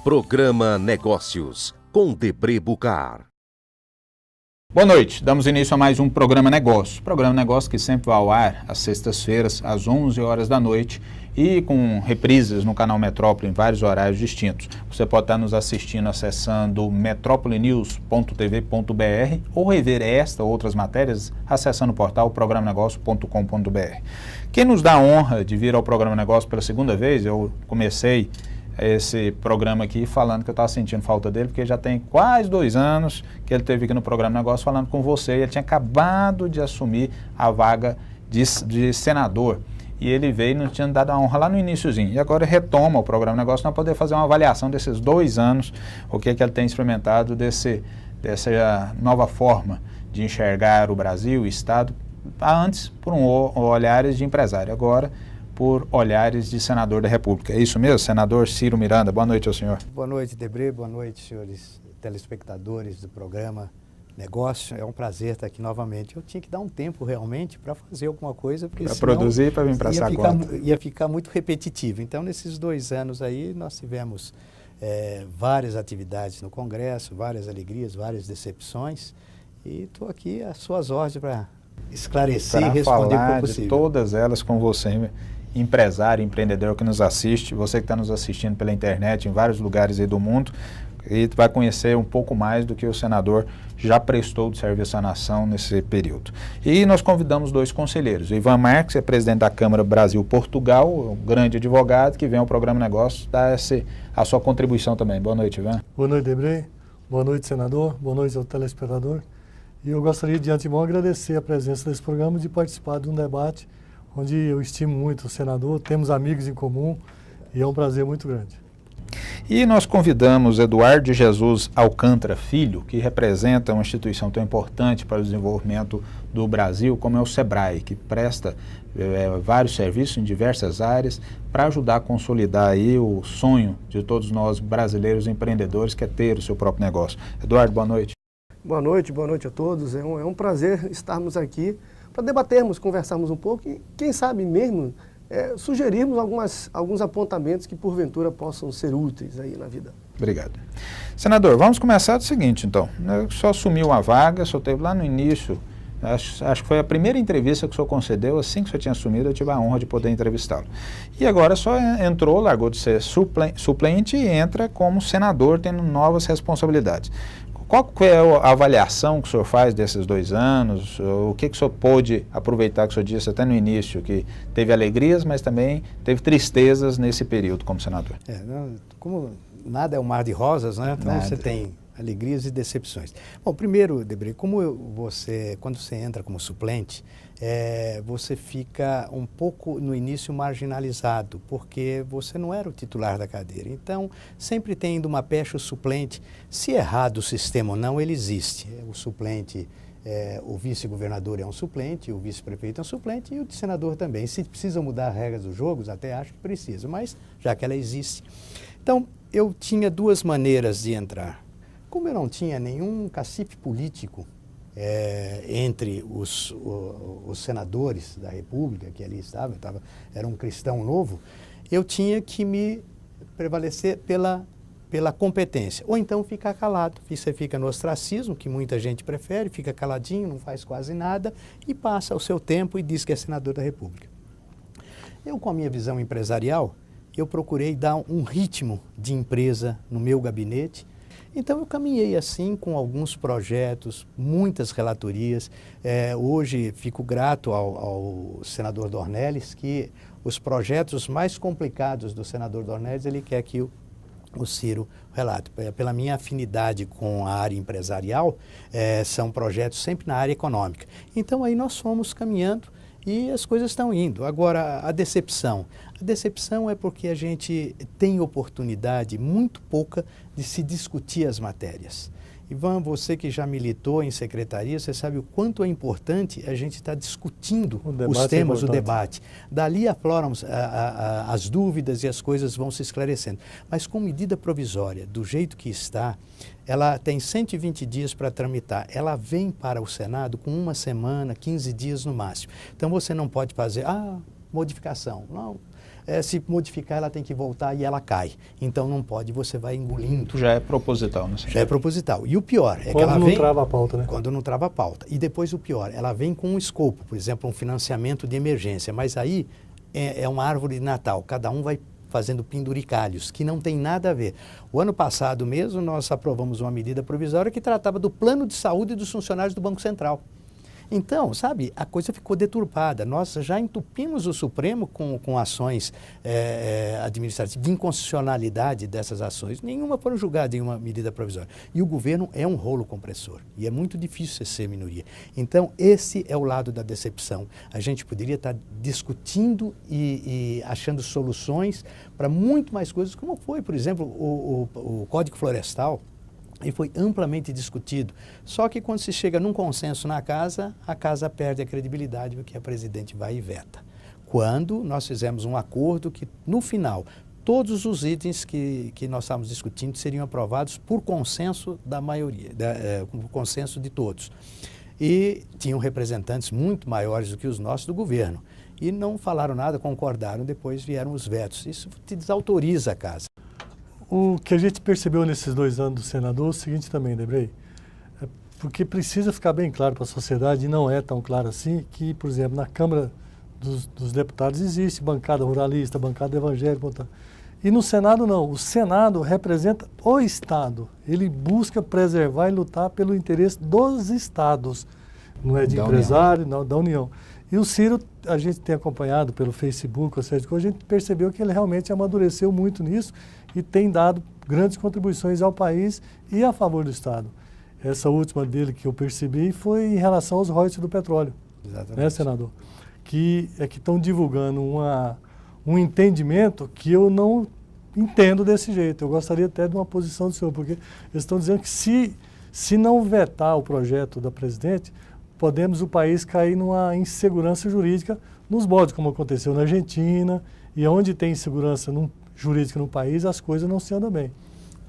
Programa Negócios, com Debré Bucar. Boa noite, damos início a mais um Programa Negócio. Programa Negócio que sempre vai ao ar às sextas-feiras, às 11 horas da noite e com reprises no canal Metrópole em vários horários distintos. Você pode estar nos assistindo acessando metropolenews.tv.br ou rever esta ou outras matérias acessando o portal programanegócio.com.br. Quem nos dá a honra de vir ao Programa Negócio pela segunda vez, eu comecei esse programa aqui falando que eu estava sentindo falta dele, porque já tem quase 2 anos que ele esteve aqui no Programa Negócio falando com você, e ele tinha acabado de assumir a vaga de senador, e ele veio e não tinha dado a honra lá no iniciozinho, e agora retoma o Programa Negócio para poder fazer uma avaliação desses 2 anos, o que ele tem experimentado dessa nova forma de enxergar o Brasil, o Estado, antes por olhares de empresário, agora por olhares de senador da República. É isso mesmo, senador Ciro Miranda? Boa noite ao senhor. Boa noite, Debré. Boa noite, senhores telespectadores do programa Negócio. É um prazer estar aqui novamente. Eu tinha que dar um tempo realmente para fazer alguma coisa, porque para produzir, para vir para essa conta. Ia ficar muito repetitivo. Então, nesses 2 anos aí, nós tivemos várias atividades no Congresso, várias alegrias, várias decepções, e estou aqui às suas ordens para esclarecer e responder o que for possível. De todas elas com você, empresário, empreendedor que nos assiste, você que está nos assistindo pela internet em vários lugares aí do mundo, e vai conhecer um pouco mais do que o senador já prestou de serviço à nação nesse período. E nós convidamos 2 conselheiros. O Ivan Marques, é presidente da Câmara Brasil-Portugal, um grande advogado que vem ao Programa Negócios dar a sua contribuição também. Boa noite, Ivan. Boa noite, Debré. Boa noite, senador. Boa noite ao telespectador. E eu gostaria de antemão agradecer a presença desse programa, de participar de um debate onde eu estimo muito o senador, temos amigos em comum e é um prazer muito grande. E nós convidamos Eduardo de Jesus Alcântara Filho, que representa uma instituição tão importante para o desenvolvimento do Brasil, como é o SEBRAE, que presta vários serviços em diversas áreas para ajudar a consolidar aí o sonho de todos nós brasileiros empreendedores, que é ter o seu próprio negócio. Eduardo, boa noite. Boa noite a todos. É um prazer estarmos aqui para debatermos, conversarmos um pouco e, quem sabe mesmo, sugerirmos alguns apontamentos que, porventura, possam ser úteis aí na vida. Obrigado. Senador, vamos começar do seguinte, então. O senhor assumiu a vaga, o senhor teve lá no início, acho que foi a primeira entrevista que o senhor concedeu, assim que o senhor tinha assumido, eu tive a honra de poder entrevistá-lo. E agora só entrou, largou de ser suplente e entra como senador, tendo novas responsabilidades. Qual é a avaliação que o senhor faz desses 2 anos? O que o senhor pôde aproveitar, que o senhor disse até no início, que teve alegrias, mas também teve tristezas nesse período como senador? Como nada é um mar de rosas, né? Então você tem alegrias e decepções. Bom, primeiro, Debré, quando você entra como suplente, você fica um pouco no início marginalizado, porque você não era o titular da cadeira. Então, sempre tem indo uma pecha o suplente. Se errado o sistema ou não, ele existe. O suplente, o vice-governador é um suplente, o vice-prefeito é um suplente e o senador também. Se precisa mudar as regras dos jogos, até acho que precisa, mas já que ela existe. Então, eu tinha 2 maneiras de entrar. Como eu não tinha nenhum cacife político entre os senadores da República, que ali era um cristão novo, eu tinha que me prevalecer pela competência. Ou então ficar calado. Você fica no ostracismo, que muita gente prefere, fica caladinho, não faz quase nada e passa o seu tempo e diz que é senador da República. Eu, com a minha visão empresarial, eu procurei dar um ritmo de empresa no meu gabinete. Então, eu caminhei assim com alguns projetos, muitas relatorias. Hoje, fico grato ao senador Dornelles, que os projetos mais complicados do senador Dornelles, ele quer que o Ciro relate. Pela minha afinidade com a área empresarial, são projetos sempre na área econômica. Então, aí nós fomos caminhando e as coisas estão indo. Agora, a decepção. A decepção é porque a gente tem oportunidade muito pouca de se discutir as matérias. Ivan, você que já militou em secretaria, você sabe o quanto é importante a gente estar discutindo os temas, o debate. Dali afloram as dúvidas e as coisas vão se esclarecendo. Mas com medida provisória, do jeito que está, ela tem 120 dias para tramitar. Ela vem para o Senado com 1 semana, 15 dias no máximo. Então você não pode fazer, modificação. Não. se modificar ela tem que voltar e ela cai. Então não pode, você vai engolindo. Já é proposital, né? Já é proposital. E o pior é que ela vem... Quando não trava a pauta, né? Quando não trava a pauta. E depois o pior, ela vem com um escopo, por exemplo, um financiamento de emergência, mas aí é uma árvore de Natal, cada um vai fazendo penduricalhos, que não tem nada a ver. O ano passado mesmo, nós aprovamos uma medida provisória que tratava do plano de saúde dos funcionários do Banco Central. Então, sabe, a coisa ficou deturpada. Nós já entupimos o Supremo com ações administrativas de inconstitucionalidade dessas ações. Nenhuma foram julgadas em uma medida provisória. E o governo é um rolo compressor. E é muito difícil ser minoria. Então, esse é o lado da decepção. A gente poderia estar discutindo e achando soluções para muito mais coisas, como foi, por exemplo, o Código Florestal. E foi amplamente discutido. Só que quando se chega num consenso na casa, a casa perde a credibilidade, porque a presidente vai e veta. Quando nós fizemos um acordo que, no final, todos os itens que nós estávamos discutindo seriam aprovados por consenso da maioria, por consenso de todos. E tinham representantes muito maiores do que os nossos do governo. E não falaram nada, concordaram, depois vieram os vetos. Isso desautoriza a casa. O que a gente percebeu nesses 2 anos do senador é o seguinte também, Debrey, porque precisa ficar bem claro para a sociedade, e não é tão claro assim, que, por exemplo, na Câmara dos Deputados existe bancada ruralista, bancada evangélica, e no Senado não. O Senado representa o Estado. Ele busca preservar e lutar pelo interesse dos Estados, não é de empresário, não, da União. E o Ciro, a gente tem acompanhado pelo Facebook, ou seja, a gente percebeu que ele realmente amadureceu muito nisso e tem dado grandes contribuições ao país e a favor do Estado. Essa última dele que eu percebi foi em relação aos royalties do petróleo. Exatamente. Né, senador? Que estão divulgando um entendimento que eu não entendo desse jeito. Eu gostaria até de uma posição do senhor, porque eles estão dizendo que se não vetar o projeto da presidente, podemos o país cair numa insegurança jurídica nos moldes, como aconteceu na Argentina, e onde tem insegurança jurídica no país, as coisas não se andam bem.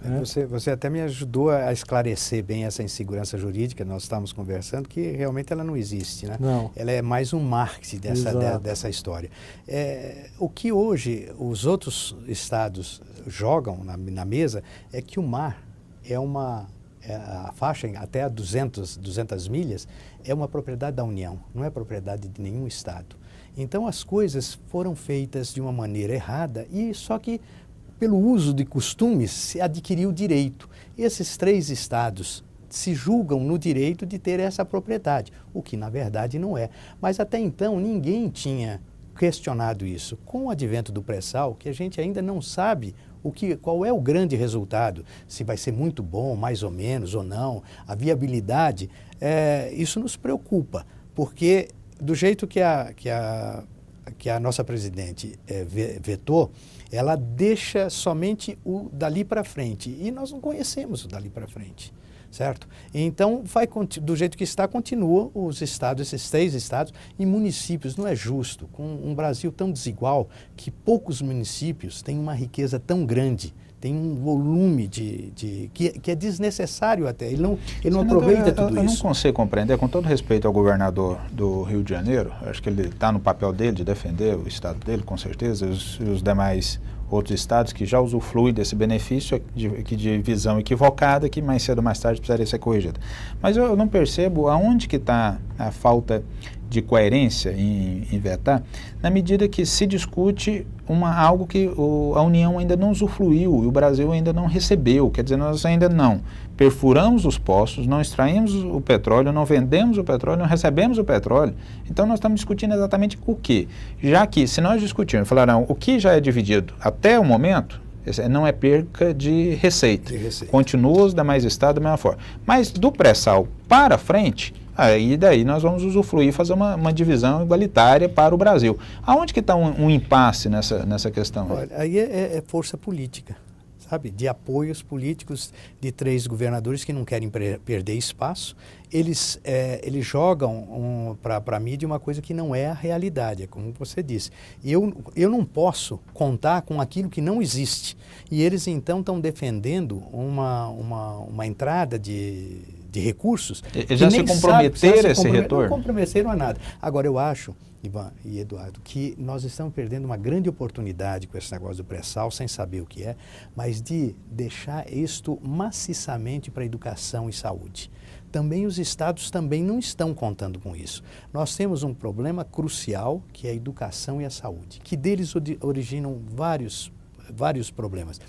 Né? Você até me ajudou a esclarecer bem essa insegurança jurídica, nós estávamos conversando, que realmente ela não existe, né? Não. Ela é mais um marketing dessa história. O que hoje os outros estados jogam na mesa é que o mar a faixa até 200 milhas é uma propriedade da União, não é propriedade de nenhum estado. Então as coisas foram feitas de uma maneira errada e só que pelo uso de costumes se adquiriu o direito. Esses 3 estados se julgam no direito de ter essa propriedade, o que na verdade não é. Mas até então ninguém tinha questionado isso. Com o advento do pré-sal, que a gente ainda não sabe qual é o grande resultado, se vai ser muito bom, mais ou menos, ou não, a viabilidade, isso nos preocupa, porque do jeito que a nossa presidente vetou, ela deixa somente o dali para frente, e nós não conhecemos o dali para frente, certo? Então, do jeito que está, continua os estados, esses 3 estados e municípios. Não é justo, com um Brasil tão desigual, que poucos municípios têm uma riqueza tão grande, tem um volume que é desnecessário até, ele não aproveita tudo isso. Eu não consigo compreender, com todo respeito ao governador do Rio de Janeiro, acho que ele está no papel dele de defender o estado dele, com certeza, e os demais outros estados que já usufruem desse benefício de visão equivocada, que mais cedo ou mais tarde precisaria ser corrigida. Mas eu não percebo aonde que está a falta de coerência em vetar, na medida que se discute algo que a União ainda não usufruiu e o Brasil ainda não recebeu. Quer dizer, nós ainda não perfuramos os poços, não extraímos o petróleo, não vendemos o petróleo, não recebemos o petróleo. Então nós estamos discutindo exatamente o quê? Já que, se nós discutirmos, falarão o que já é dividido até o momento, não é perca de receita. Continua os demais estados da mesma forma. Mas do pré-sal para frente, aí daí nós vamos usufruir e fazer uma divisão igualitária para o Brasil. Aonde que está um impasse nessa questão? Olha, aí é força política, sabe? De apoios políticos de 3 governadores que não querem perder espaço. Eles jogam para a mídia uma coisa que não é a realidade, é como você disse. Eu não posso contar com aquilo que não existe. E eles então estão defendendo uma entrada de recursos. Eles já se comprometeram a esse retorno? Não comprometeram a nada. Agora, eu acho Ivan e Eduardo, que nós estamos perdendo uma grande oportunidade com esse negócio do pré-sal, sem saber o que é, mas de deixar isto maciçamente para educação e saúde. Também os estados também não estão contando com isso. Nós temos um problema crucial, que é a educação e a saúde, que deles originam vários problemas.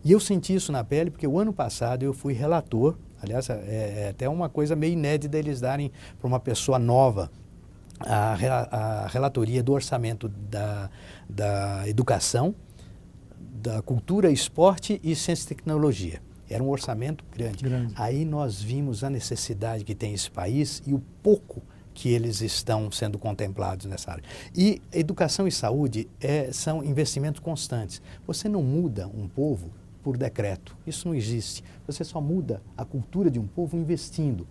E eu senti isso na pele porque o ano passado eu fui relator, aliás, é até uma coisa meio inédita eles darem para uma pessoa nova a relatoria do orçamento da educação, da cultura, esporte e ciência e tecnologia. Era um orçamento grande. Aí nós vimos a necessidade que tem esse país e o pouco que eles estão sendo contemplados nessa área. E educação e saúde são investimentos constantes. Você não muda um povo por decreto. Isso não existe. Você só muda a cultura de um povo investindo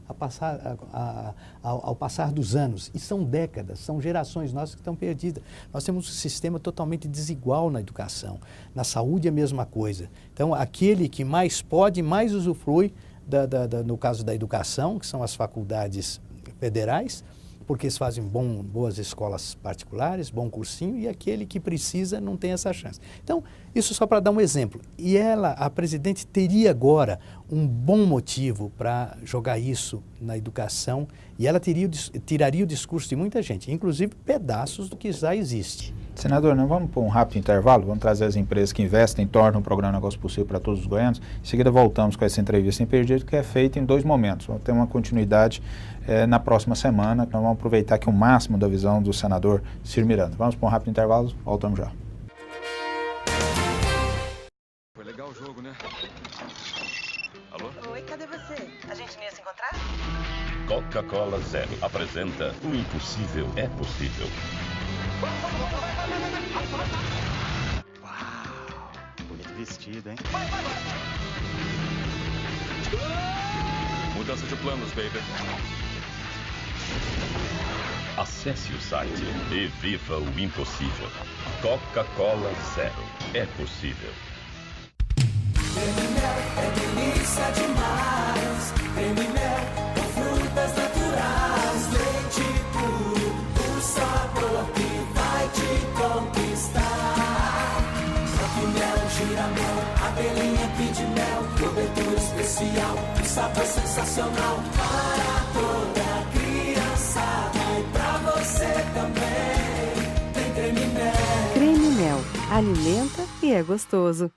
ao passar dos anos. E são décadas, são gerações nossas que estão perdidas. Nós temos um sistema totalmente desigual na educação. Na saúde é a mesma coisa. Então, aquele que mais pode, mais usufrui, no caso da educação, que são as faculdades federais, porque eles fazem boas escolas particulares, bom cursinho, e aquele que precisa não tem essa chance. Então, isso só para dar um exemplo. E a presidente, teria agora um bom motivo para jogar isso na educação, e ela tiraria o discurso de muita gente, inclusive pedaços do que já existe. Senador, nós vamos para um rápido intervalo, vamos trazer as empresas que investem, tornam o programa Negócio Possível para todos os goianos. Em seguida voltamos com essa entrevista imperdível, que é feita em 2 momentos. Vamos ter uma continuidade na próxima semana. Nós vamos aproveitar aqui o máximo da visão do senador Ciro Miranda. Vamos para um rápido intervalo, voltamos já. Foi legal o jogo, né? Alô? Oi, cadê você? A gente não ia se encontrar? Coca-Cola Zero apresenta O Impossível é Possível. Uau, bonito vestido, hein? Mudança de planos, baby. Acesse o site e viva o impossível. Coca-Cola Zero. É possível. Creme Mel é delícia demais. Creme Mel com frutas naturais. Leite puro, o sabor que vai te conquistar. Creme Mel, giramel, abelhinha, pidmel, cobertura especial, um sabor sensacional para toda criançada e pra você também. Tem Creme Mel. Creme Mel, alimenta e é gostoso.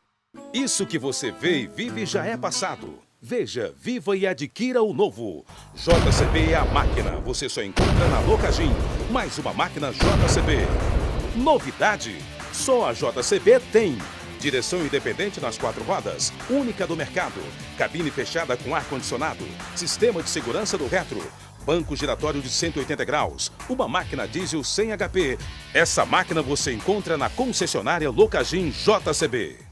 Isso que você vê e vive já é passado. Veja, viva e adquira o novo. JCB é a máquina. Você só encontra na Locagin. Mais uma máquina JCB. Novidade. Só a JCB tem. Direção independente nas 4 rodas. Única do mercado. Cabine fechada com ar-condicionado. Sistema de segurança do retro. Banco giratório de 180 graus. Uma máquina diesel sem HP. Essa máquina você encontra na concessionária Locagin JCB.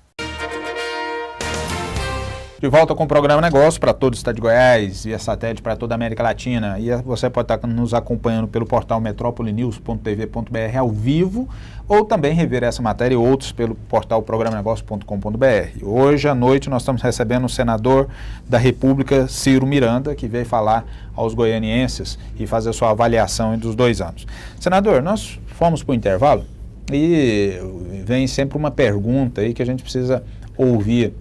De volta com o programa Negócio para todo o estado de Goiás e a satélite para toda a América Latina. E você pode estar nos acompanhando pelo portal metropolinews.tv.br ao vivo ou também rever essa matéria e outros pelo portal programanegócio.com.br. Hoje à noite nós estamos recebendo o senador da República, Ciro Miranda, que veio falar aos goianienses e fazer sua avaliação dos 2 anos. Senador, nós fomos para o intervalo e vem sempre uma pergunta aí que a gente precisa ouvir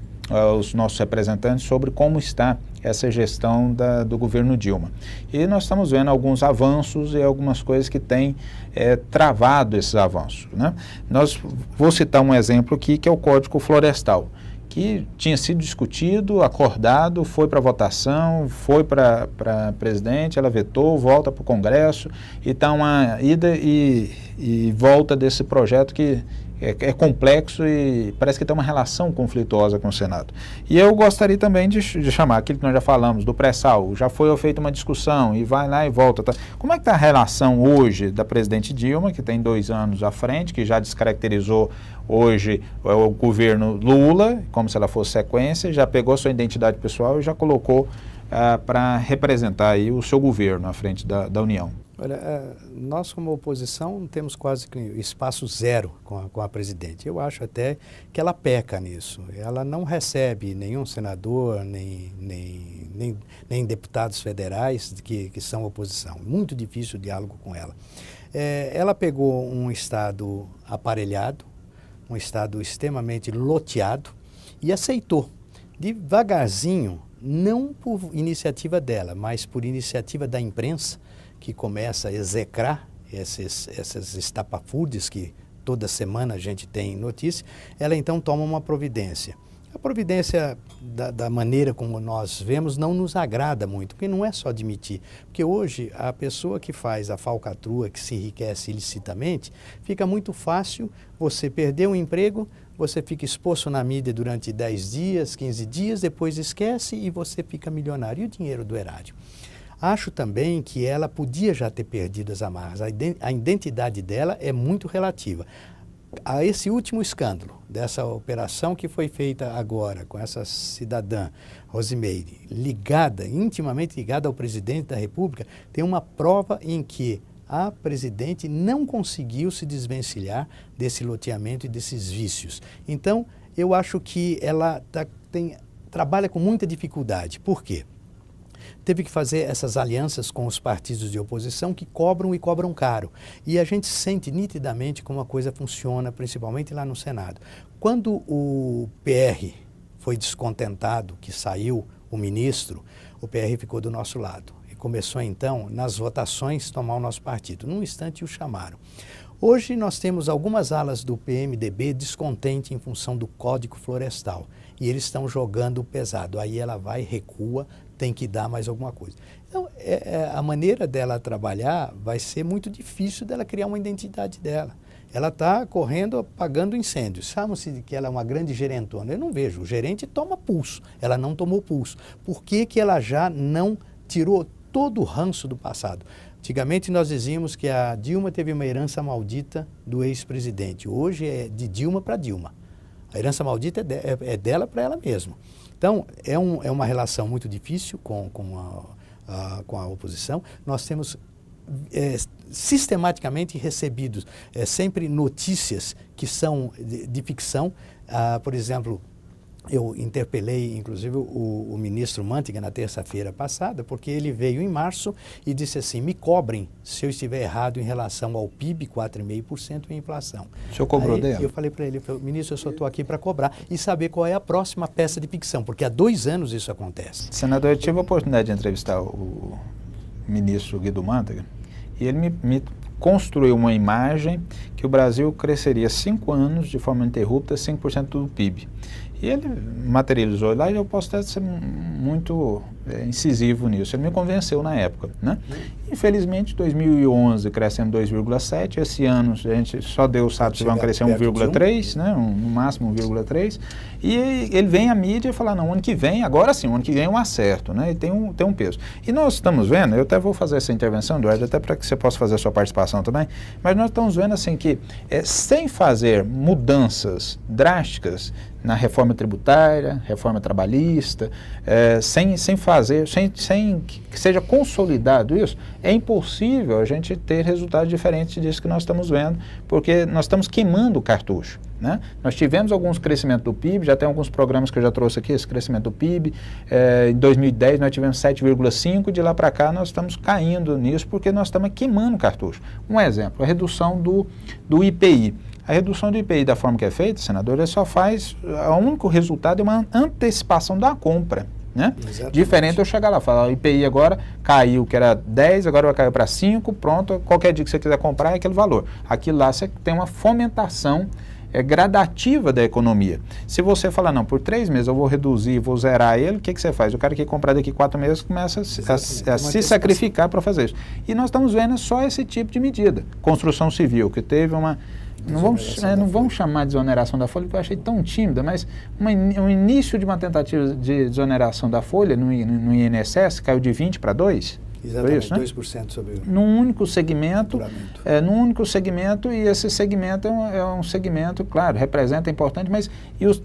os nossos representantes sobre como está essa gestão do governo Dilma. E nós estamos vendo alguns avanços e algumas coisas que têm travado esses avanços, né? Vou citar um exemplo aqui, que é o Código Florestal, que tinha sido discutido, acordado, foi para votação, foi para a presidente, ela vetou, volta para o Congresso, e está uma ida e volta desse projeto que é complexo e parece que tem uma relação conflituosa com o Senado. E eu gostaria também de chamar aquilo que nós já falamos, do pré-sal. Já foi feita uma discussão e vai lá e volta. Tá? Como é que está a relação hoje da presidente Dilma, que tem 2 anos à frente, que já descaracterizou hoje o governo Lula, como se ela fosse sequência, já pegou sua identidade pessoal e já colocou para representar aí o seu governo à frente da União? Olha, nós como oposição temos quase que espaço zero com a presidente. Eu acho até que ela peca nisso. Ela não recebe nenhum senador, nem deputados federais que são oposição. Muito difícil o diálogo com ela. Ela pegou um estado aparelhado, um estado extremamente loteado e aceitou, devagarzinho, não por iniciativa dela, mas por iniciativa da imprensa, que começa a execrar essas estapafúrdias que toda semana a gente tem notícia. Ela então toma uma providência. A providência, da maneira como nós vemos, não nos agrada muito, porque não é só admitir. Porque hoje, a pessoa que faz a falcatrua, que se enriquece ilicitamente, fica muito fácil você perder um emprego, você fica exposto na mídia durante 10 dias, 15 dias, depois esquece e você fica milionário. E o dinheiro do erário? Acho também que ela podia já ter perdido as amarras. A identidade dela é muito relativa. A esse último escândalo, dessa operação que foi feita agora com essa cidadã, Rosimeire, intimamente ligada ao presidente da República, tem uma prova em que a presidente não conseguiu se desvencilhar desse loteamento e desses vícios. Então, eu acho que ela trabalha com muita dificuldade. Por quê? Teve que fazer essas alianças com os partidos de oposição que cobram e cobram caro. E a gente sente nitidamente como a coisa funciona, principalmente lá no Senado. Quando o PR foi descontentado, que saiu o ministro, o PR ficou do nosso lado. E começou então, nas votações, tomar o nosso partido. Num instante o chamaram. Hoje nós temos algumas alas do PMDB descontente em função do Código Florestal. E eles estão jogando pesado. Aí ela vai, recua, tem que dar mais alguma coisa. Então, a maneira dela trabalhar vai ser muito difícil dela criar uma identidade dela. Ela está correndo, apagando incêndios. Sabe-se que ela é uma grande gerentona? Eu não vejo. O gerente toma pulso. Ela não tomou pulso. Por que ela já não tirou todo o ranço do passado? Antigamente nós dizíamos que a Dilma teve uma herança maldita do ex-presidente. Hoje é de Dilma para Dilma. A herança maldita é dela para ela mesma. Então, é uma relação muito difícil com a oposição. Nós temos sistematicamente recebidos sempre notícias que são de ficção. Por exemplo, eu interpelei, inclusive, o ministro Mantega na terça-feira passada, porque ele veio em março e disse assim, me cobrem se eu estiver errado em relação ao PIB, 4,5% e inflação. O senhor cobrou dele? Eu falei para ele, ministro, eu só estou aqui para cobrar e saber qual é a próxima peça de ficção, porque há 2 anos isso acontece. Senador, eu tive a oportunidade de entrevistar o ministro Guido Mantega e ele me construiu uma imagem que o Brasil cresceria 5 anos de forma ininterrupta, 5% do PIB. E ele materializou lá e eu posso até ser muito incisivo nisso. Ele me convenceu na época, né? Infelizmente, 2011 crescemos 2,7%. Esse ano a gente só Deus sabe se vão crescer 1,3%, né? No máximo 1,3%. E ele vem à mídia e fala, não, ano que vem, agora sim, o ano que vem é um acerto, né? E tem um peso. E nós estamos vendo, eu até vou fazer essa intervenção, Eduardo, até para que você possa fazer a sua participação também, mas nós estamos vendo assim que sem fazer mudanças drásticas na reforma tributária, reforma trabalhista, sem que seja consolidado isso, é impossível a gente ter resultados diferentes disso que nós estamos vendo, porque nós estamos queimando o cartucho, né? Nós tivemos alguns crescimentos do PIB, já tem alguns programas que eu já trouxe aqui, esse crescimento do PIB, em 2010 nós tivemos 7,5%, de lá para cá nós estamos caindo nisso, porque nós estamos queimando o cartucho. Um exemplo, a redução do IPI. A redução do IPI da forma que é feita, senador, ele só faz, o único resultado é uma antecipação da compra, né? Diferente eu chegar lá e falar, o IPI agora caiu, que era 10, agora vai cair para 5, pronto, qualquer dia que você quiser comprar é aquele valor. Aqui lá você tem uma fomentação gradativa da economia. Se você falar, não, por 3 meses eu vou reduzir, vou zerar ele, o que você faz? O cara que comprar daqui 4 meses começa a se sacrificar para fazer isso. E nós estamos vendo só esse tipo de medida. Construção civil, que teve uma... Não vamos chamar de desoneração da folha, porque eu achei tão tímida, mas um início de uma tentativa de desoneração da folha no INSS caiu de 20 para 2%. Exatamente, isso, né? 2% sobre o... Num único segmento, e esse segmento é um segmento, claro, representa, importante, mas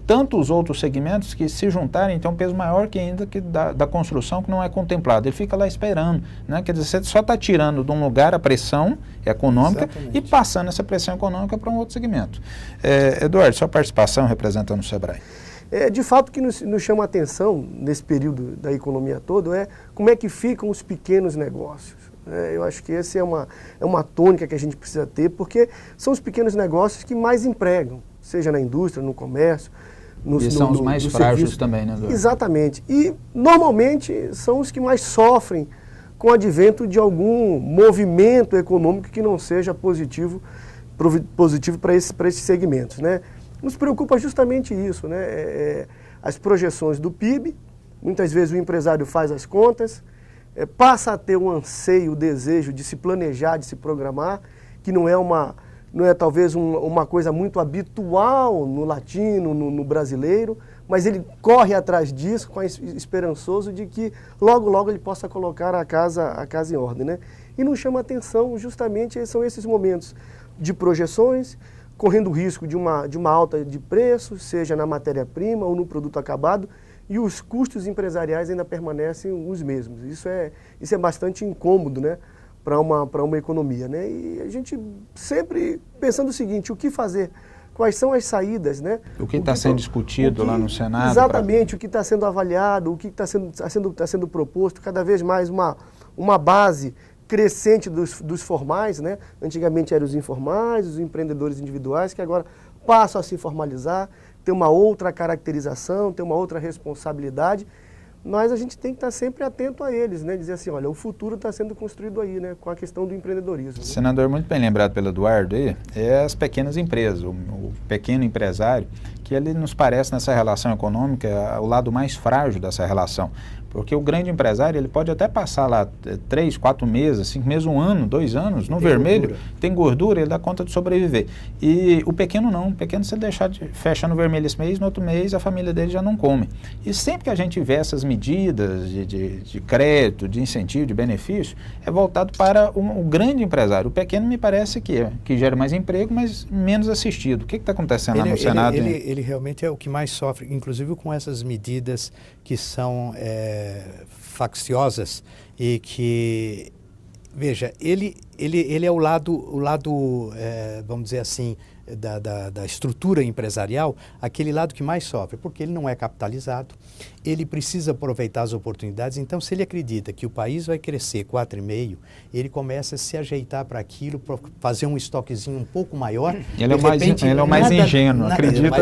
tantos outros segmentos que se juntarem, então, um peso maior que ainda que da construção que não é contemplado. Ele fica lá esperando, né? Quer dizer, você só está tirando de um lugar a pressão econômica e passando essa pressão econômica para um outro segmento. Eduardo, sua participação representando o SEBRAE. De fato, o que nos chama a atenção nesse período da economia toda é como é que ficam os pequenos negócios. Eu acho que essa é uma tônica que a gente precisa ter, porque são os pequenos negócios que mais empregam, seja na indústria, no comércio, e são os mais frágeis também, né, Eduardo? Exatamente. E, normalmente, são os que mais sofrem com o advento de algum movimento econômico que não seja positivo para esses segmentos, né? Nos preocupa justamente isso, né? As projeções do PIB, muitas vezes o empresário faz as contas, passa a ter um anseio, o desejo de se planejar, de se programar, que não é talvez uma coisa muito habitual no latino, no brasileiro, mas ele corre atrás disso, esperançoso de que logo, logo ele possa colocar a casa em ordem, né? E nos chama atenção justamente, são esses momentos de projeções, correndo o risco de uma alta de preço, seja na matéria-prima ou no produto acabado, e os custos empresariais ainda permanecem os mesmos. Isso é bastante incômodo, né, para uma economia, né? E a gente sempre pensando o seguinte, o que fazer? Quais são as saídas, né? O que está sendo discutido lá no Senado? Exatamente, o que está sendo avaliado, o que está sendo proposto, cada vez mais uma base crescente dos formais, né? Antigamente eram os informais, os empreendedores individuais, que agora passam a se formalizar, ter uma outra caracterização, ter uma outra responsabilidade, mas a gente tem que estar sempre atento a eles, né? Dizer assim, olha, o futuro está sendo construído aí, né? Com a questão do empreendedorismo. Né? Senador, muito bem lembrado pelo Eduardo aí, as pequenas empresas, o pequeno empresário, que ele nos parece nessa relação econômica o lado mais frágil dessa relação. Porque o grande empresário, ele pode até passar lá 3, 4 meses, 5 meses, 1 ano, 2 anos, no vermelho, tem gordura, ele dá conta de sobreviver. E o pequeno não, o pequeno se ele deixar de fechar no vermelho esse mês, no outro mês a família dele já não come. E sempre que a gente vê essas medidas de crédito, de incentivo, de benefício, é voltado para o grande empresário. O pequeno me parece que gera mais emprego, mas menos assistido. O que está acontecendo lá no Senado? Ele realmente é o que mais sofre, inclusive com essas medidas que são facciosas e que, veja, ele é o lado vamos dizer assim, da estrutura empresarial, aquele lado que mais sofre, porque ele não é capitalizado, ele precisa aproveitar as oportunidades. Então, se ele acredita que o país vai crescer 4,5%, ele começa a se ajeitar para aquilo, para fazer um estoquezinho um pouco maior. Ele é o mais ingênuo, acredita?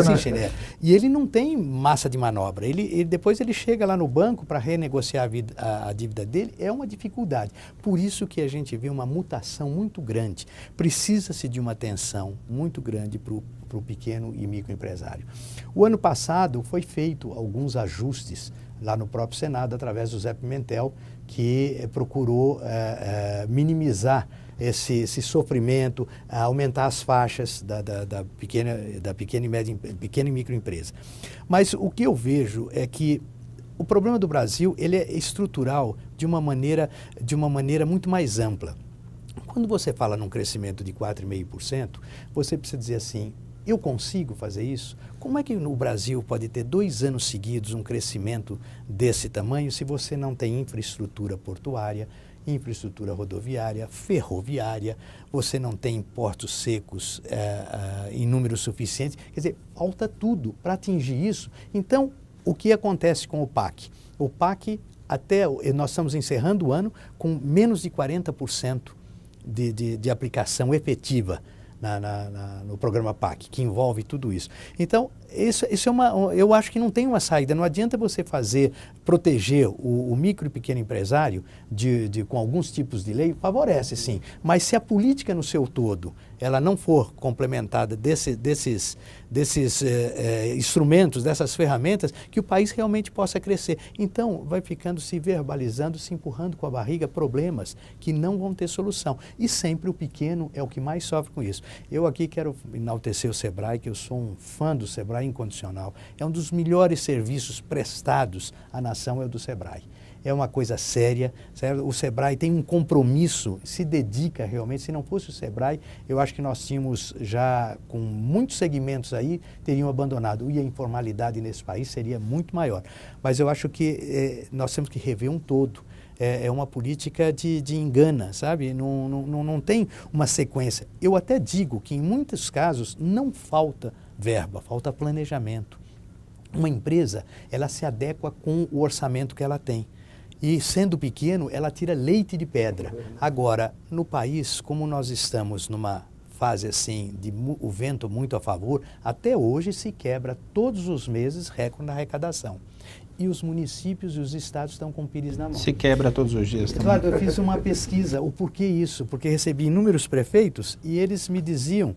E ele não tem massa de manobra. Depois ele chega lá no banco para renegociar a dívida dele, é uma dificuldade. Por isso que a gente vê uma mutação muito grande. Precisa-se de uma atenção muito grande para o pequeno e microempresário. O ano passado foi feito alguns ajustes lá no próprio Senado, através do Zé Pimentel, que procurou minimizar esse sofrimento, aumentar as faixas da pequena e microempresa. Mas o que eu vejo é que o problema do Brasil ele é estrutural de uma maneira muito mais ampla. Quando você fala num crescimento de 4,5%, você precisa dizer assim, eu consigo fazer isso? Como é que no Brasil pode ter 2 anos seguidos um crescimento desse tamanho se você não tem infraestrutura portuária, infraestrutura rodoviária, ferroviária, você não tem portos secos em números suficientes? Quer dizer, falta tudo para atingir isso. Então, o que acontece com o PAC? O PAC, nós estamos encerrando o ano com menos de 40% de aplicação efetiva no programa PAC, que envolve tudo isso. Então, isso eu acho que não tem uma saída. Não adianta você proteger o micro e pequeno empresário com alguns tipos de lei, favorece sim, mas se a política no seu todo ela não for complementada desses instrumentos, dessas ferramentas, que o país realmente possa crescer. Então, vai ficando se verbalizando, se empurrando com a barriga problemas que não vão ter solução. E sempre o pequeno é o que mais sofre com isso. Eu aqui quero enaltecer o SEBRAE, que eu sou um fã do SEBRAE incondicional. É um dos melhores serviços prestados à nação, é o do SEBRAE. É uma coisa séria, certo? O SEBRAE tem um compromisso, se dedica realmente. Se não fosse o SEBRAE, eu acho que nós tínhamos já, com muitos segmentos aí, teriam abandonado. E a informalidade nesse país seria muito maior. Mas eu acho que nós temos que rever um todo. É uma política de engana, sabe? Não tem uma sequência. Eu até digo que, em muitos casos, não falta verba, falta planejamento. Uma empresa, ela se adequa com o orçamento que ela tem. E sendo pequeno, ela tira leite de pedra. Agora, no país, como nós estamos numa fase assim, de o vento muito a favor, até hoje se quebra todos os meses recorde na arrecadação. E os municípios e os estados estão com o pires na mão. Se quebra todos os dias também. Eduardo, eu fiz uma pesquisa, o porquê isso? Porque recebi inúmeros prefeitos e eles me diziam,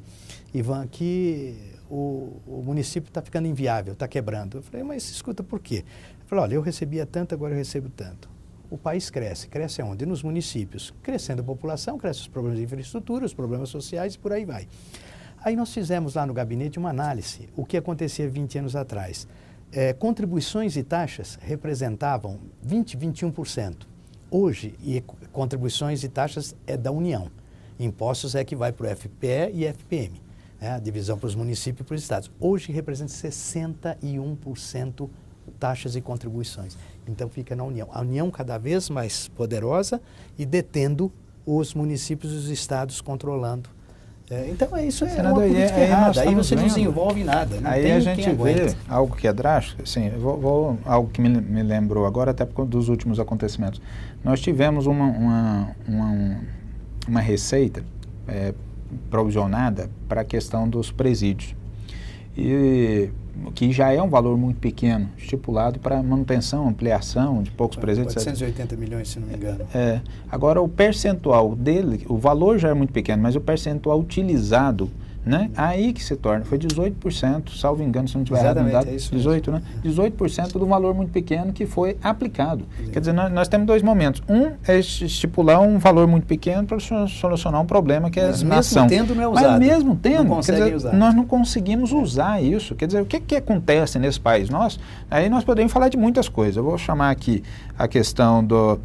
Ivan, que o município está ficando inviável, está quebrando. Eu falei, mas escuta, por quê? Eu falei, olha, eu recebia tanto, agora eu recebo tanto. O país cresce. Cresce aonde? Nos municípios. Crescendo a população, crescem os problemas de infraestrutura, os problemas sociais e por aí vai. Aí nós fizemos lá no gabinete uma análise, o que acontecia 20 anos atrás. Contribuições e taxas representavam 20%, 21%. Hoje, contribuições e taxas é da União. Impostos é que vai para o FPE e FPM, a divisão para os municípios e para os estados. Hoje representa 61% taxas e contribuições. Então fica na União. A União cada vez mais poderosa e detendo os municípios e os estados controlando. Então isso é uma política errada. Aí você não desenvolve nada. Não aí tem a gente quem aguente. vê algo que é drástico, assim, algo que me lembrou agora, até por conta dos últimos acontecimentos. Nós tivemos uma receita provisionada para a questão dos presídios. E que já é um valor muito pequeno, estipulado para manutenção, ampliação de poucos presídios. 480 milhões, se não me engano. Agora, o percentual dele, o valor já é muito pequeno, mas o percentual utilizado, né? Aí que se torna, foi 18%, salvo engano, se não tiver errado no dado, 18%, né? 18% do valor muito pequeno que foi aplicado. Quer dizer, nós temos dois momentos. Um é estipular um valor muito pequeno para solucionar um problema que é a nação. Mesmo tendo, não é usado. Mas mesmo tendo, não quer dizer, usar. nós não conseguimos usar isso. Quer dizer, o que acontece nesse país nosso? Aí nós podemos falar de muitas coisas. Eu vou chamar aqui a questão do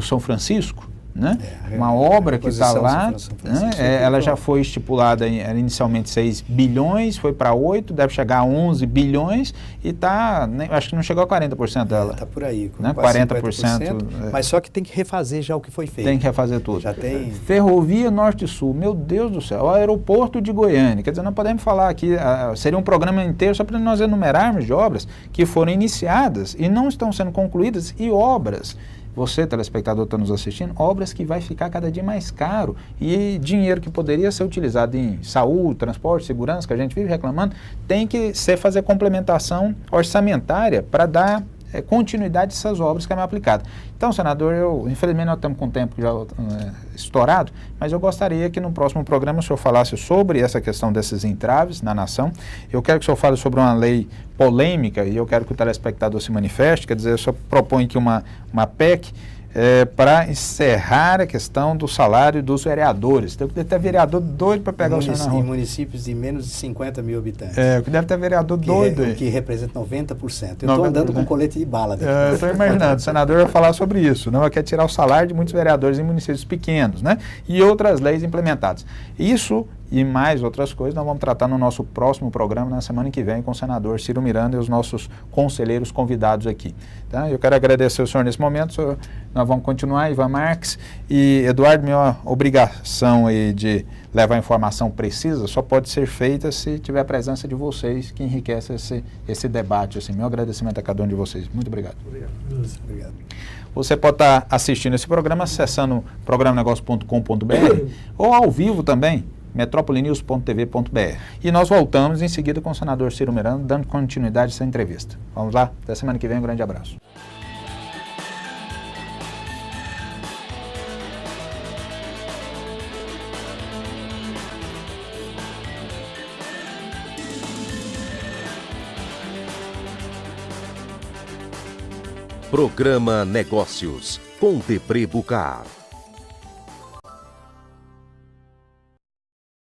São Francisco, né? Uma obra que está lá, né? Ela já foi estipulada inicialmente 6 bilhões, foi para 8, deve chegar a 11 bilhões e está, né, acho que não chegou a 40% dela. Está por aí, né? 40%. Mas só que tem que refazer já o que foi feito. Tem que refazer tudo. Já tem. Ferrovia Norte-Sul, meu Deus do céu, o aeroporto de Goiânia, quer dizer, nós podemos falar aqui, seria um programa inteiro só para nós enumerarmos de obras que foram iniciadas e não estão sendo concluídas e obras. Você, telespectador, está nos assistindo, obras que vai ficar cada dia mais caro e dinheiro que poderia ser utilizado em saúde, transporte, segurança, que a gente vive reclamando, tem que fazer complementação orçamentária para dar continuidade dessas obras que é aplicada. Então, senador, infelizmente nós estamos com o tempo já estourado, mas eu gostaria que no próximo programa o senhor falasse sobre essa questão desses entraves na nação. Eu quero que o senhor fale sobre uma lei polêmica e eu quero que o telespectador se manifeste, quer dizer, o senhor propõe aqui uma PEC para encerrar a questão do salário dos vereadores. Deve ter vereador doido para pegar o senhor na rua. Em municípios de menos de 50 mil habitantes. Deve ter vereador doido. Que representa 90%. Eu estou andando com colete de bala. Eu estou imaginando, o senador vai falar sobre isso. Não quer tirar o salário de muitos vereadores em municípios pequenos, né? E outras leis implementadas. Isso e mais outras coisas nós vamos tratar no nosso próximo programa na semana que vem com o senador Ciro Miranda e os nossos conselheiros convidados aqui. Tá? Eu quero agradecer o senhor nesse momento. Nós vamos continuar, Ivan Marques e Eduardo. Minha obrigação aí de levar informação precisa só pode ser feita se tiver a presença de vocês, que enriquece esse debate. Assim. Meu agradecimento a cada um de vocês. Muito obrigado. Obrigado. Você pode estar assistindo esse programa acessando programanegócio.com.br ou ao vivo também, metropolinews.tv.br. E nós voltamos em seguida com o senador Ciro Miranda, dando continuidade a essa entrevista. Vamos lá? Até semana que vem, um grande abraço. Programa Negócios, com Debré Bucar.